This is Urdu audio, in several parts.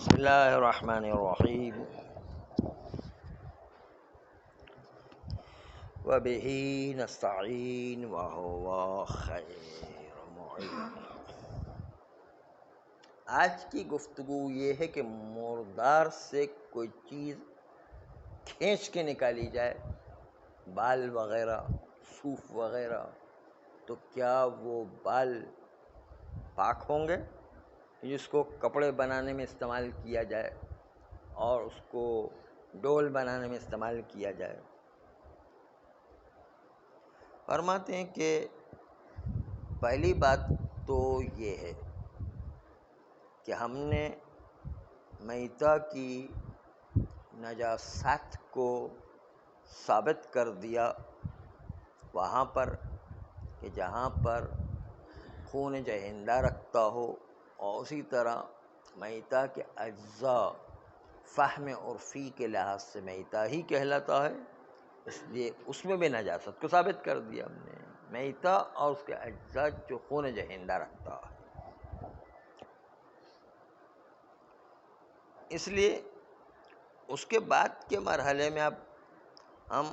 بسم اللہ الرحمن الرحیم وبہ نستعین وہو خیر معین۔ آج کی گفتگو یہ ہے کہ مردار سے کوئی چیز کھینچ کے نکالی جائے، بال وغیرہ، صوف وغیرہ، تو کیا وہ بال پاک ہوں گے؟ جس کو کپڑے بنانے میں استعمال کیا جائے اور اس کو ڈول بنانے میں استعمال کیا جائے۔ فرماتے ہیں کہ پہلی بات تو یہ ہے کہ ہم نے میتہ کی نجاست کو ثابت کر دیا وہاں پر کہ جہاں پر خون جہندہ رکھتا ہو، اور اسی طرح میتہ کے اجزاء فہم عرفی کے لحاظ سے میتہ ہی کہلاتا ہے، اس لیے اس میں بھی نجاست کو ثابت کر دیا ہم نے، میتہ اور اس کے اجزاء جو خون جہندہ رکھتا ہے۔ اس لیے اس کے بعد کے مرحلے میں اب ہم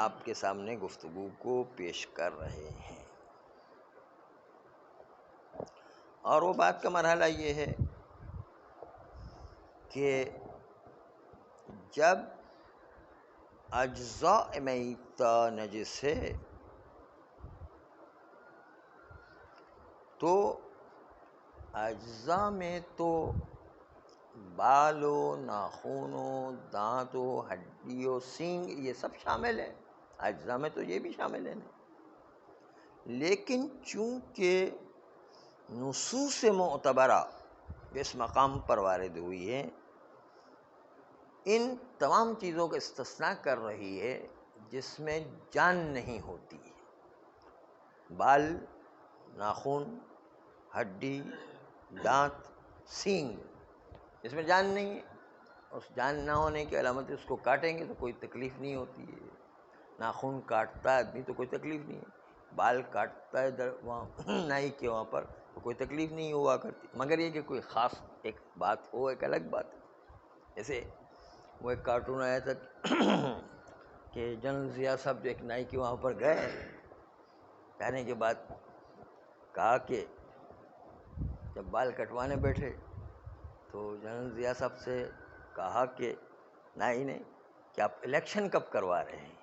آپ کے سامنے گفتگو کو پیش کر رہے ہیں، اور وہ بات کا مرحلہ یہ ہے کہ جب اجزاء میتہ نجس ہے تو اجزاء میں تو بال و ناخن و دانت و ہڈی و سینگ یہ سب شامل ہے، اجزاء میں تو یہ بھی شامل ہے نا۔ لیکن چونکہ نصوص معتبرہ اس مقام پر وارد ہوئی ہے، ان تمام چیزوں کا استثناء کر رہی ہے جس میں جان نہیں ہوتی، بال، ناخن، ہڈی، دانت، سینگ، اس میں جان نہیں ہے۔ اس جان نہ ہونے کی علامت اس کو کاٹیں گے تو کوئی تکلیف نہیں ہوتی ہے، ناخن کاٹتا ہے آدمی تو کوئی تکلیف نہیں ہے، بال کاٹتا ہے وہاں نائی کے وہاں پر تو کوئی تکلیف نہیں ہوا کرتی، مگر یہ کہ کوئی خاص ایک بات ہو ایک الگ بات ہے۔ جیسے وہ ایک کارٹون آیا تھا کہ جنرل ضیاء صاحب جو ایک نائی کے وہاں پر گئے، جانے کے بعد کہا کہ جب بال کٹوانے بیٹھے تو جنرل ضیاء صاحب سے کہا کہ نائی نے کہ آپ الیکشن کب کروا رہے ہیں؟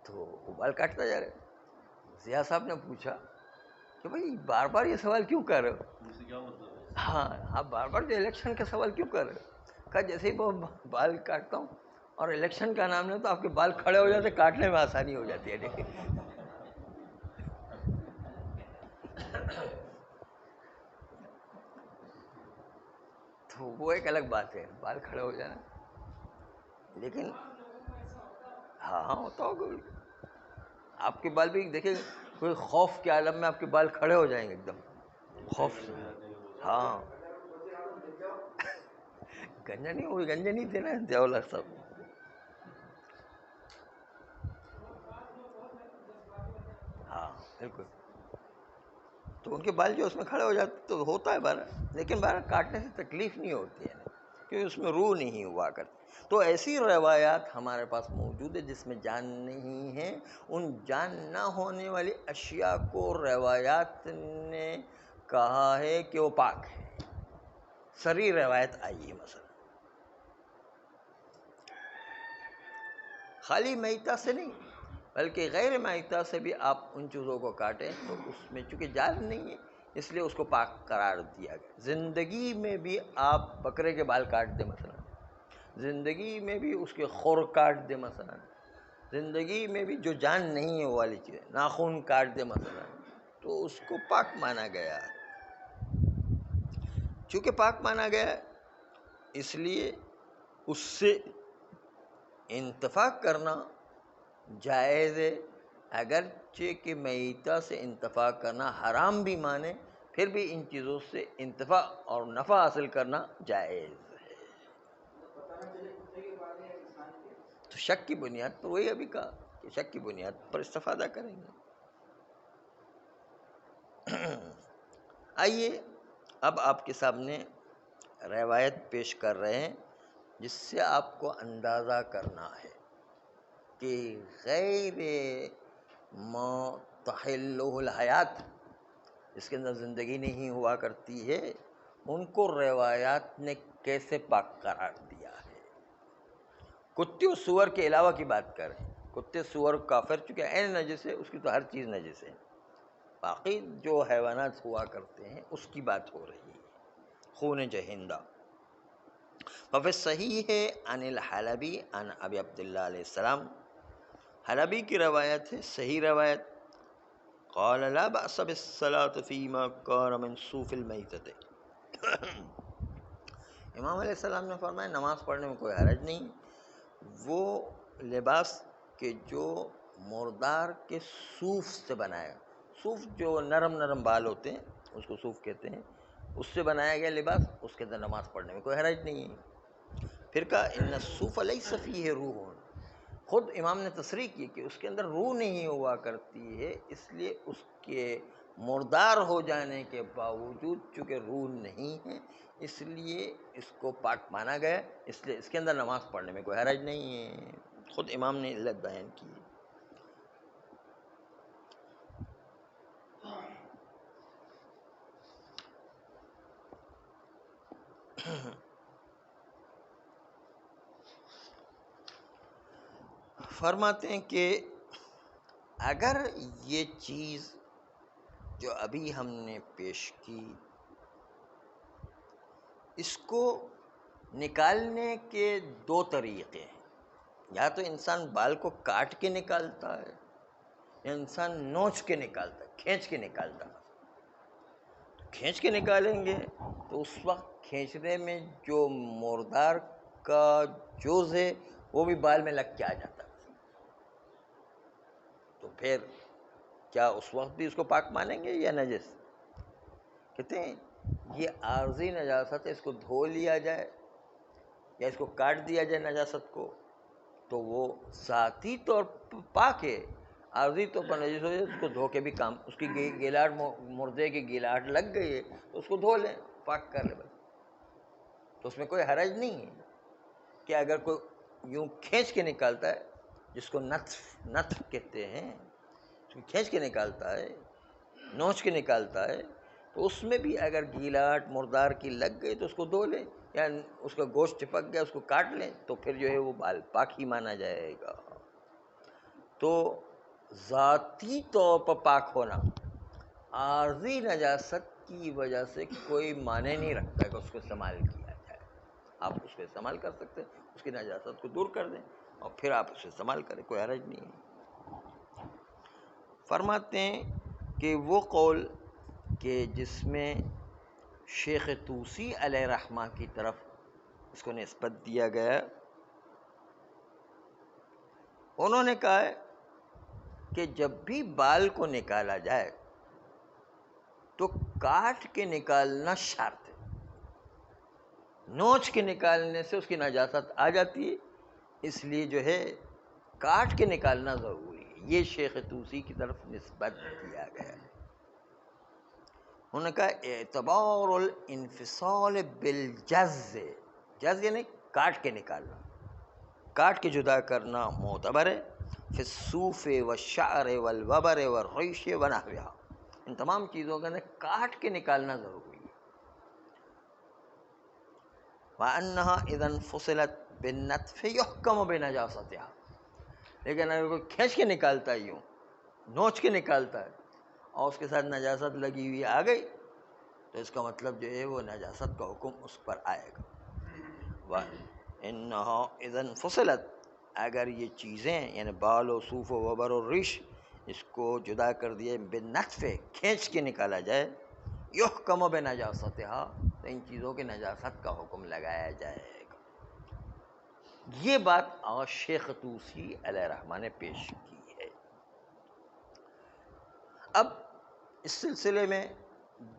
تو وہ بال کاٹتا جا رہے، ضیاء صاحب نے پوچھا کہ بھائی بار بار یہ سوال کیوں کر رہے ہو؟ ہاں آپ بار بار جو الیکشن کا سوال کیوں کر رہے ہو؟ کہا جیسے ہی میں بال کاٹتا ہوں اور الیکشن کا نام لیں تو آپ کے بال کھڑے ہو جاتے، کاٹنے میں آسانی ہو جاتی ہے۔ تو وہ ایک الگ بات ہے، بال کھڑے ہو جانا، لیکن ہاں ہوتا ہوگا بالکل۔ آپ کے بال بھی دیکھیں، کوئی خوف کے عالم میں آپ کے بال کھڑے ہو جائیں گے ایک دم خوف سے۔ ہاں گنجا نہیں، وہ گنجے نہیں تھے نا ضیاء الحق صاحب۔ ہاں بالکل، تو ان کے بال جو اس میں کھڑے ہو جاتے تو ہوتا ہے بارہ، لیکن بارہ کاٹنے سے تکلیف نہیں ہوتی ہے نا، کیونکہ اس میں روح نہیں ہوا کرتی۔ تو ایسی روایات ہمارے پاس موجود ہے جس میں جان نہیں ہے، ان جان نہ ہونے والی اشیاء کو روایات نے کہا ہے کہ وہ پاک ہے۔ صریح روایت آئی ہے، مثلا خالی میتہ سے نہیں بلکہ غیر میتہ سے بھی آپ ان چیزوں کو کاٹیں تو اس میں چونکہ جان نہیں ہے اس لیے اس کو پاک قرار دیا گیا۔ زندگی میں بھی آپ بکرے کے بال کاٹ دیں مثلا، زندگی میں بھی اس کے خور کاٹ دیں مثلا، زندگی میں بھی جو جان نہیں ہے وہ والی چیزیں، ناخن کاٹ دیں مثلا، تو اس کو پاک مانا گیا ہے۔ چونکہ پاک مانا گیا ہے اس لیے اس سے انتفاع کرنا جائز ہے، اگرچہ کہ میتہ سے انتفاع کرنا حرام بھی مانے، پھر بھی ان چیزوں سے انتفاع اور نفع حاصل کرنا جائز ہے۔ تو شک کی بنیاد پر، وہی ابھی کہا کہ شک کی بنیاد پر استفادہ کریں گے۔ آئیے اب آپ کے سامنے روایت پیش کر رہے ہیں جس سے آپ کو اندازہ کرنا ہے کہ غیر متحلہ الحیات، جس کے اندر زندگی نہیں ہوا کرتی ہے، ان کو روایات نے کیسے پاک قرار دیا ہے۔ کتے و سور کے علاوہ کی بات کریں، کتے سور کافر چونکہ عین نجس ہے، اس کی تو ہر چیز نجس ہے، باقی جو حیوانات ہوا کرتے ہیں اس کی بات ہو رہی ہے۔ خون جہندہ ففی صحیح ہے عن الحلبی عن ابی عبداللہ علیہ السلام، حلبی کی روایت ہے، صحیح روایت، قال لا بأس بالصلاة فيما كان من صوف المیتۃ، امام علیہ السلام نے فرمایا نماز پڑھنے میں کوئی حرج نہیں، وہ لباس کہ جو مردار کے صوف سے بنایا، صوف جو نرم نرم بال ہوتے ہیں اس کو صوف کہتے ہیں، اس سے بنایا گیا لباس، اس کے اندر نماز پڑھنے میں کوئی حرج نہیں ہے۔ پھر کہا ان الصوف لیس فیہ روح، خود امام نے تصریح کی کہ اس کے اندر روح نہیں ہوا کرتی ہے، اس لیے اس کے مردار ہو جانے کے باوجود چونکہ روح نہیں ہے اس لیے اس کو پاک مانا گیا، اس لیے اس کے اندر نماز پڑھنے میں کوئی حرج نہیں ہے، خود امام نے علت بیان کی۔ فرماتے ہیں کہ اگر یہ چیز جو ابھی ہم نے پیش کی اس کو نکالنے کے دو طریقے ہیں، یا تو انسان بال کو کاٹ کے نکالتا ہے یا انسان نوچ کے نکالتا ہے، کھینچ کے نکالتا ہے۔ کھینچ کے نکالیں گے تو اس وقت کھینچنے میں جو مردار کا جوز ہے وہ بھی بال میں لگ کے آ جاتا ہے، تو پھر کیا اس وقت بھی اس کو پاک مانیں گے یا نجس؟ کہتے ہیں یہ عارضی نجاست ہے، اس کو دھو لیا جائے یا اس کو کاٹ دیا جائے نجاست کو تو وہ ذاتی طور پر پاک ہے، عارضی طور پر نجس ہو جائے اس کو دھو کے بھی کام، اس کی گیلاٹ مردے کی گیلاٹ لگ گئی ہے تو اس کو دھو لیں، پاک کر لیں، بس تو اس میں کوئی حرج نہیں ہے کہ اگر کوئی یوں کھینچ کے نکالتا ہے جس کو نتف کہتے ہیں، کھینچ کے نکالتا ہے، نوچ کے نکالتا ہے، تو اس میں بھی اگر گیلاٹ مردار کی لگ گئی تو اس کو دھو لیں، یا اس کا گوشت چپک گیا اس کو کاٹ لیں تو پھر جو ہے وہ بال پاک ہی مانا جائے گا۔ تو ذاتی طور پر پاک ہونا عارضی نجاست کی وجہ سے کوئی معنی نہیں رکھتا کہ اس کو استعمال کیا جائے، آپ اس کو استعمال کر سکتے ہیں، اس کی نجاست کو دور کر دیں اور پھر آپ اسے استعمال کریں، کوئی حرج نہیں ہے۔ فرماتے ہیں کہ وہ قول کہ جس میں شیخ طوسی علیہ رحمہ کی طرف اس کو نسبت دیا گیا، انہوں نے کہا ہے کہ جب بھی بال کو نکالا جائے تو کاٹ کے نکالنا شرط ہے، نوچ کے نکالنے سے اس کی نجاست آ جاتی ہے، اس لیے جو ہے کاٹ کے نکالنا ضروری ہے، یہ شیخ طوسی کی طرف نسبت دیا گیا ہے۔ انہوں نے کہا اعتبار الانفصال بالجز، جز یعنی کاٹ کے نکالنا، کاٹ کے جدا کرنا معتبر ہے، فی الصوف والشعر والوبر والریش ونحوها، ان تمام چیزوں کے اندر کاٹ کے نکالنا ضروری ہے۔ وَأَنَّهَا إِذَا انفصلت بالنتف يحكم بنجاستها، لیکن اگر کوئی کھینچ کے نکالتا ہے، یوں نوچ کے نکالتا ہے اور اس کے ساتھ نجاست لگی ہوئی آ گئی تو اس کا مطلب جو ہے وہ نجاست کا حکم اس پر آئے گا۔ وَإِنَّهَا إِذَا انفصلت، اگر یہ چیزیں یعنی بال و صوف و وبر و ریش اس کو جدا کر دیے بالنتف، کھینچ کے نکالا جائے، یحکم بنجاستها، تو ان چیزوں کے نجاست کا حکم لگایا جائے گا۔ یہ بات آج شیخ طوسی علیہ رحمہ نے پیش کی ہے۔ اب اس سلسلے میں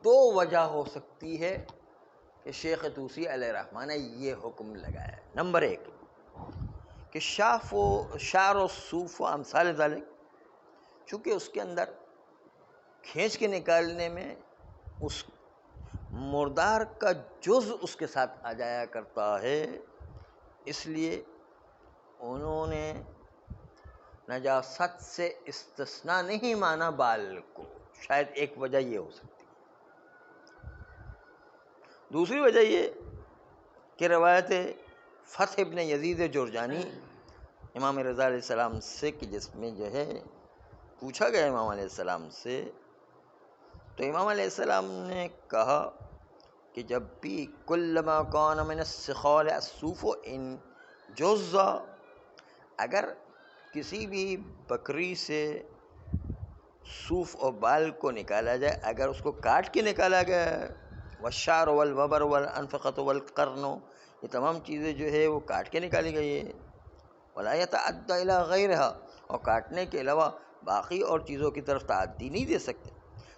دو وجہ ہو سکتی ہے کہ شیخ طوسی علیہ رحمہ نے یہ حکم لگایا۔ نمبر ایک کہ شعر و صوف و امثال ذالک، چونکہ اس کے اندر کھینچ کے نکالنے میں اس مردار کا جز اس کے ساتھ آ جایا کرتا ہے، اس لیے انہوں نے نجاست سے استثناء نہیں مانا بال کو. شاید ایک وجہ یہ ہو سکتی ہے. دوسری وجہ یہ کہ روایت فتح ابن یزید جرجانی امام رضا علیہ السلام سے، کہ جس میں جو ہے پوچھا گیا امام علیہ السلام سے، تو امام علیہ السلام نے کہا کہ جب بھی کلما کان من السخال الصوف ان جز، اگر کسی بھی بکری سے صوف اور بال کو نکالا جائے، اگر اس کو کاٹ کے نکالا گیا، والشعر والوبر والانفقۃ والقرن، یہ تمام چیزیں جو ہے وہ کاٹ کے نکالی گئی ہے، ولا يتعدى الى غیرها، اور کاٹنے کے علاوہ باقی اور چیزوں کی طرف تعدی نہیں دے سکتے،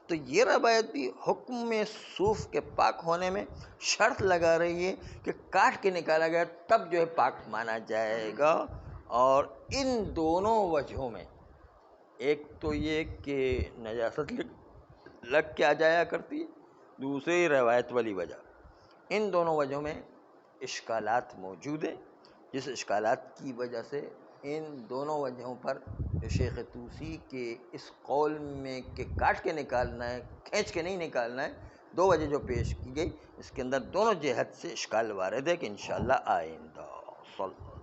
تو یہ روایت بھی حکم میں صوف کے پاک ہونے میں شرط لگا رہی ہے کہ کاٹ کے نکالا گیا تب جو ہے پاک مانا جائے گا. اور ان دونوں وجہوں میں، ایک تو یہ کہ نجاست لگ کے آ جایا کرتی ہے، دوسری روایت والی وجہ، ان دونوں وجہوں میں اشکالات موجود ہیں، جس اشکالات کی وجہ سے ان دونوں وجہوں پر شیخ طوسی کے اس قول میں کہ کاٹ کے نکالنا ہے، کھینچ کے نہیں نکالنا ہے، دو وجہ جو پیش کی گئی، اس کے اندر دونوں جہت سے اشکال وارد ہے کہ انشاءاللہ آئندہ صلی